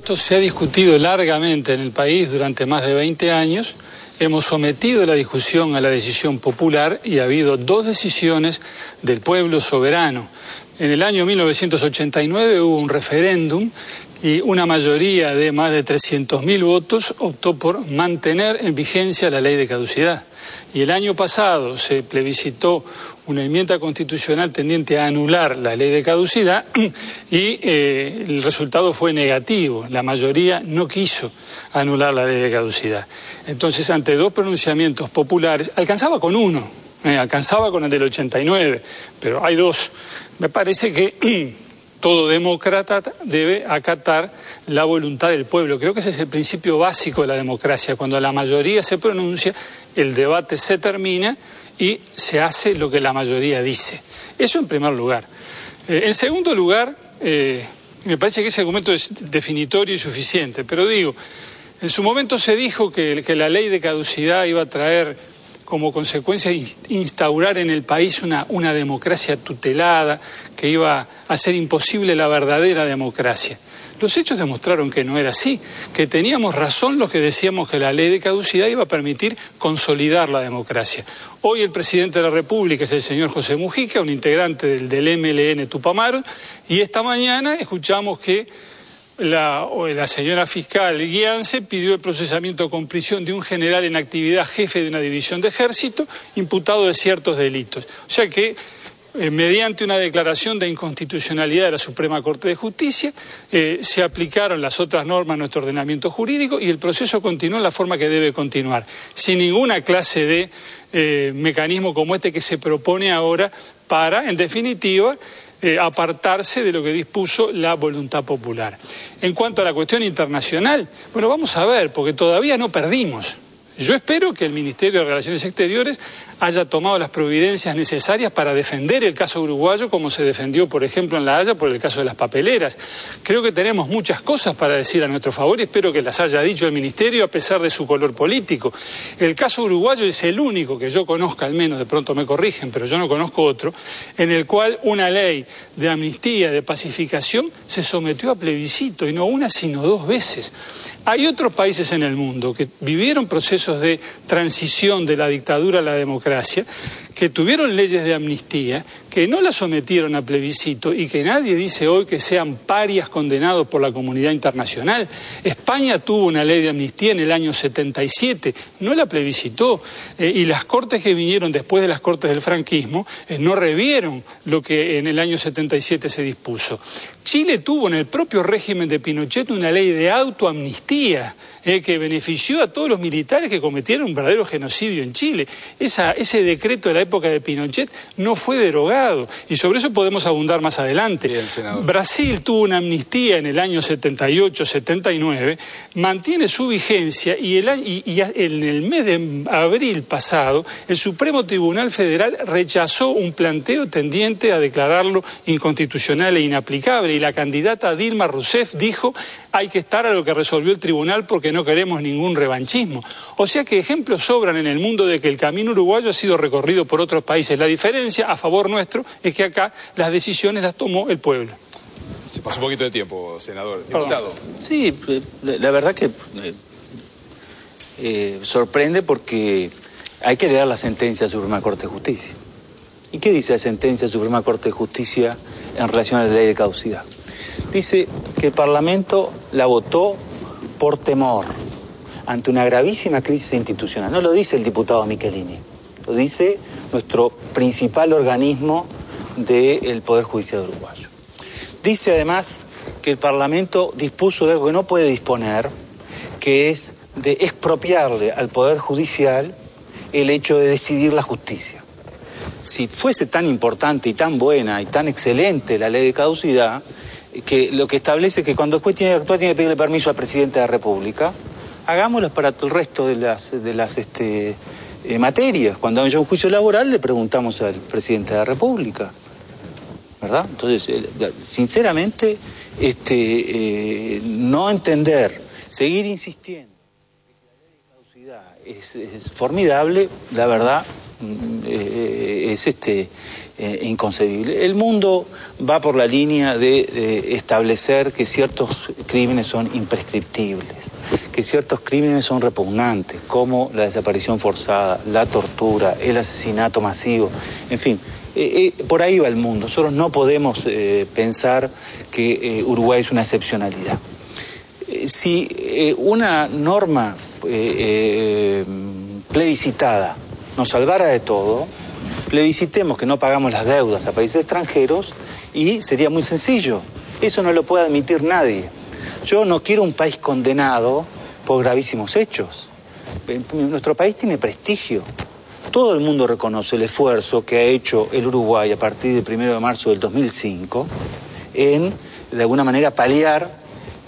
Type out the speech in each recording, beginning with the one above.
Esto se ha discutido largamente en el país durante más de 20 años. Hemos sometido la discusión a la decisión popular y ha habido dos decisiones del pueblo soberano. En el año 1989 hubo un referéndum y una mayoría de más de 300.000 votos optó por mantener en vigencia la ley de caducidad. Y el año pasado se plebiscitó una enmienda constitucional tendiente a anular la ley de caducidad y el resultado fue negativo. La mayoría no quiso anular la ley de caducidad. Entonces, ante dos pronunciamientos populares, alcanzaba con uno, alcanzaba con el del 89, pero hay dos. Me parece que todo demócrata debe acatar la voluntad del pueblo. Creo que ese es el principio básico de la democracia. Cuando la mayoría se pronuncia, el debate se termina y se hace lo que la mayoría dice. Eso en primer lugar. En segundo lugar, me parece que ese argumento es definitorio y suficiente, pero digo, en su momento se dijo que la ley de caducidad iba a traer como consecuencia instaurar en el país una democracia tutelada, que iba a hacer imposible la verdadera democracia. Los hechos demostraron que no era así, que teníamos razón los que decíamos que la ley de caducidad iba a permitir consolidar la democracia. Hoy el presidente de la República es el señor José Mujica, un integrante del MLN Tupamaro, y esta mañana escuchamos que la señora fiscal Guiance pidió el procesamiento con prisión de un general en actividad, jefe de una división de ejército, imputado de ciertos delitos. O sea que mediante una declaración de inconstitucionalidad de la Suprema Corte de Justicia, se aplicaron las otras normas a nuestro ordenamiento jurídico y el proceso continuó en la forma que debe continuar, sin ninguna clase de mecanismo como este que se propone ahora para, en definitiva, apartarse de lo que dispuso la voluntad popular. En cuanto a la cuestión internacional, bueno, vamos a ver, porque todavía no perdimos. Yo espero que el Ministerio de Relaciones Exteriores haya tomado las providencias necesarias para defender el caso uruguayo como se defendió, por ejemplo, en La Haya por el caso de las papeleras. Creo que tenemos muchas cosas para decir a nuestro favor y espero que las haya dicho el Ministerio a pesar de su color político. El caso uruguayo es el único que yo conozca, al menos, de pronto me corrigen, pero yo no conozco otro, en el cual una ley de amnistía, de pacificación, se sometió a plebiscito, y no una sino dos veces. Hay otros países en el mundo que vivieron procesos de transición de la dictadura a la democracia, que tuvieron leyes de amnistía, que no las sometieron a plebiscito y que nadie dice hoy que sean parias condenados por la comunidad internacional. España tuvo una ley de amnistía en el año 77, no la plebiscitó, y las cortes que vinieron después de las cortes del franquismo no revieron lo que en el año 77 se dispuso. Chile tuvo en el propio régimen de Pinochet una ley de autoamnistía que benefició a todos los militares que cometieron un verdadero genocidio en Chile. Ese decreto de la época de Pinochet no fue derogado y sobre eso podemos abundar más adelante. Bien, senador. Brasil tuvo una amnistía en el año 78-79, mantiene su vigencia y en el mes de abril pasado el Supremo Tribunal Federal rechazó un planteo tendiente a declararlo inconstitucional e inaplicable y la candidata Dilma Rousseff dijo hay que estar a lo que resolvió el tribunal porque no queremos ningún revanchismo. O sea que ejemplos sobran en el mundo de que el camino uruguayo ha sido recorrido por otros países. La diferencia a favor nuestro es que acá las decisiones las tomó el pueblo. Se pasó un poquito de tiempo, senador. Perdón. Diputado. Sí, la verdad que sorprende porque hay que leer la sentencia de la Suprema Corte de Justicia. ¿Y qué dice la sentencia de la Suprema Corte de Justicia en relación a la ley de caducidad? Dice que el Parlamento la votó por temor ante una gravísima crisis institucional. No lo dice el diputado Michelini, lo dice nuestro principal organismo del Poder Judicial uruguayo. Dice además que el Parlamento dispuso de algo que no puede disponer, que es de expropiarle al Poder Judicial el hecho de decidir la justicia. Si fuese tan importante y tan buena y tan excelente la ley de caducidad, que lo que establece que cuando después tiene que actuar tiene que pedirle permiso al presidente de la República, hagámoslo para el resto de las materias. Cuando haya un juicio laboral le preguntamos al presidente de la República, ¿verdad? Entonces, sinceramente, no entender, seguir insistiendo que la ley de caducidad es formidable, la verdad, inconcebible. El mundo va por la línea de establecer que ciertos crímenes son imprescriptibles, que ciertos crímenes son repugnantes, como la desaparición forzada, la tortura, el asesinato masivo, en fin. Por ahí va el mundo. Nosotros no podemos pensar que Uruguay es una excepcionalidad. Si una norma plebiscitada nos salvara de todo, plebiscitemos que no pagamos las deudas a países extranjeros y sería muy sencillo. Eso no lo puede admitir nadie. Yo no quiero un país condenado por gravísimos hechos. Nuestro país tiene prestigio. Todo el mundo reconoce el esfuerzo que ha hecho el Uruguay a partir del 1 de marzo del 2005 en, de alguna manera, paliar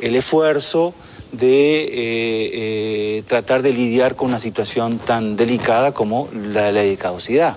el esfuerzo de tratar de lidiar con una situación tan delicada como la ley de caducidad.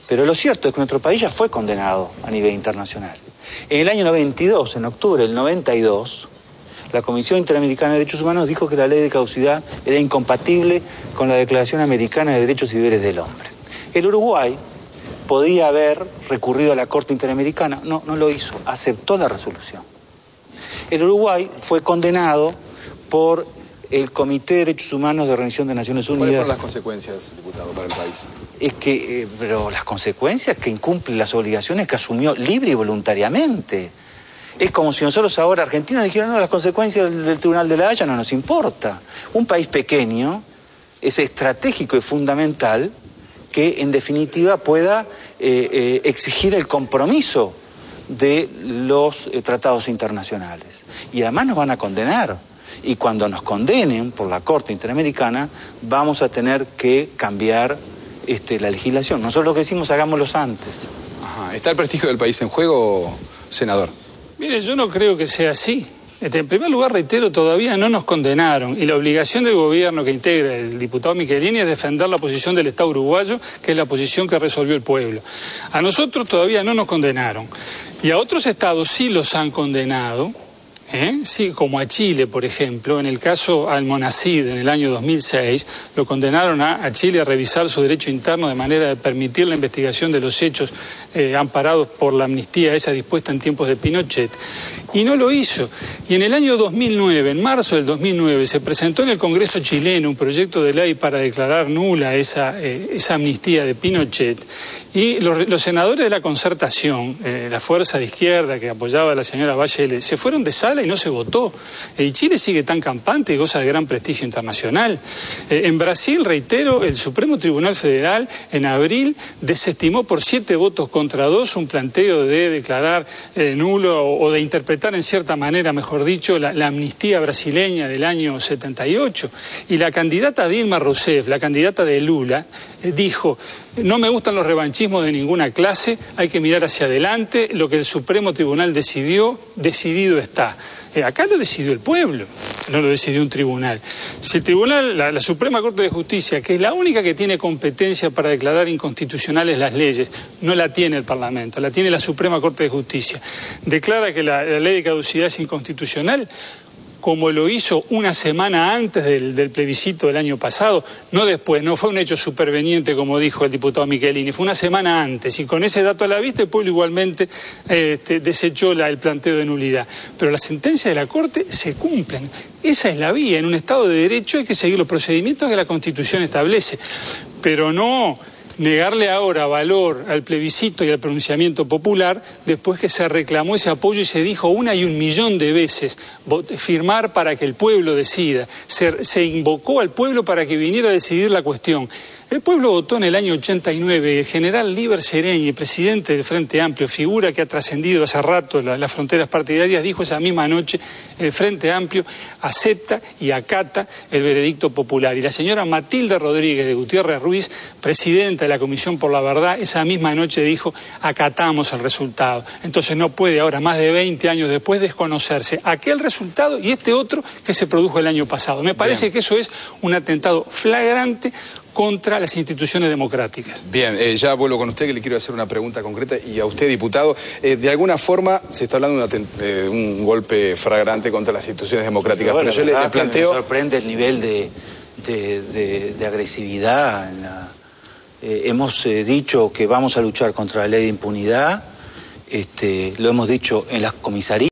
Pero lo cierto es que nuestro país ya fue condenado a nivel internacional. En el año 92, en octubre del 92, la Comisión Interamericana de Derechos Humanos dijo que la ley de caducidad era incompatible con la Declaración Americana de Derechos y Deberes del Hombre. El Uruguay podía haber recurrido a la Corte Interamericana, no lo hizo, aceptó la resolución. El Uruguay fue condenado por el Comité de Derechos Humanos de Organización de Naciones Unidas. ¿Cuáles fueron las consecuencias, diputado, para el país? Es que, pero las consecuencias que incumple las obligaciones que asumió libre y voluntariamente. Es como si nosotros ahora, Argentina, dijeran, no, las consecuencias del Tribunal de la Haya no nos importa. Un país pequeño es estratégico y fundamental que, en definitiva, pueda exigir el compromiso de los tratados internacionales. Y además nos van a condenar. Y cuando nos condenen por la Corte Interamericana, vamos a tener que cambiar la legislación. Nosotros lo que decimos, hagámoslos antes. Ajá. ¿Está el prestigio del país en juego, senador? Mire, yo no creo que sea así. En primer lugar, reitero, todavía no nos condenaron y la obligación del gobierno que integra el diputado Michelini es defender la posición del Estado uruguayo, que es la posición que resolvió el pueblo. A nosotros todavía no nos condenaron y a otros estados sí los han condenado. Sí, como a Chile, por ejemplo, en el caso Almonacid, en el año 2006, lo condenaron a Chile a revisar su derecho interno de manera de permitir la investigación de los hechos amparados por la amnistía esa dispuesta en tiempos de Pinochet. Y no lo hizo. Y en el año 2009, en marzo del 2009, se presentó en el Congreso chileno un proyecto de ley para declarar nula esa amnistía de Pinochet. Y los senadores de la Concertación, la fuerza de izquierda que apoyaba a la señora Bachelet, se fueron de sala y no se votó. Y Chile sigue tan campante y goza de gran prestigio internacional. En Brasil, reitero, el Supremo Tribunal Federal en abril desestimó por 7 votos contra 2 un planteo de declarar nulo o de interpretar en cierta manera, mejor dicho, la amnistía brasileña del año 78. Y la candidata Dilma Rousseff, la candidata de Lula, dijo: no me gustan los revanchismos de ninguna clase, hay que mirar hacia adelante, lo que el Supremo Tribunal decidió, decidido está. Acá lo decidió el pueblo, no lo decidió un tribunal. Si el tribunal, la Suprema Corte de Justicia, que es la única que tiene competencia para declarar inconstitucionales las leyes, no la tiene el Parlamento, la tiene la Suprema Corte de Justicia, declara que la ley de caducidad es inconstitucional, como lo hizo una semana antes del plebiscito del año pasado, no después, no fue un hecho superveniente como dijo el diputado Michelini, fue una semana antes, y con ese dato a la vista el pueblo igualmente desechó el planteo de nulidad. Pero las sentencias de la Corte se cumplen. Esa es la vía. En un Estado de Derecho hay que seguir los procedimientos que la Constitución establece, pero no negarle ahora valor al plebiscito y al pronunciamiento popular después que se reclamó ese apoyo y se dijo 1 y 1 millón de veces firmar para que el pueblo decida. Se invocó al pueblo para que viniera a decidir la cuestión. El pueblo votó en el año 89, el general Líber Seregni, presidente del Frente Amplio, figura que ha trascendido hace rato las fronteras partidarias, dijo esa misma noche: el Frente Amplio acepta y acata el veredicto popular. Y la señora Matilde Rodríguez de Gutiérrez Ruiz, presidenta de la Comisión por la Verdad, esa misma noche dijo: acatamos el resultado. Entonces no puede ahora, más de 20 años después, desconocerse aquel resultado y este otro que se produjo el año pasado. Me parece que eso es un atentado flagrante contra las instituciones democráticas. Bien, ya vuelvo con usted, que le quiero hacer una pregunta concreta, y a usted, diputado. De alguna forma se está hablando de un golpe flagrante contra las instituciones democráticas, pero yo le planteo... Me sorprende el nivel de agresividad hemos dicho que vamos a luchar contra la ley de impunidad, lo hemos dicho en las comisarías.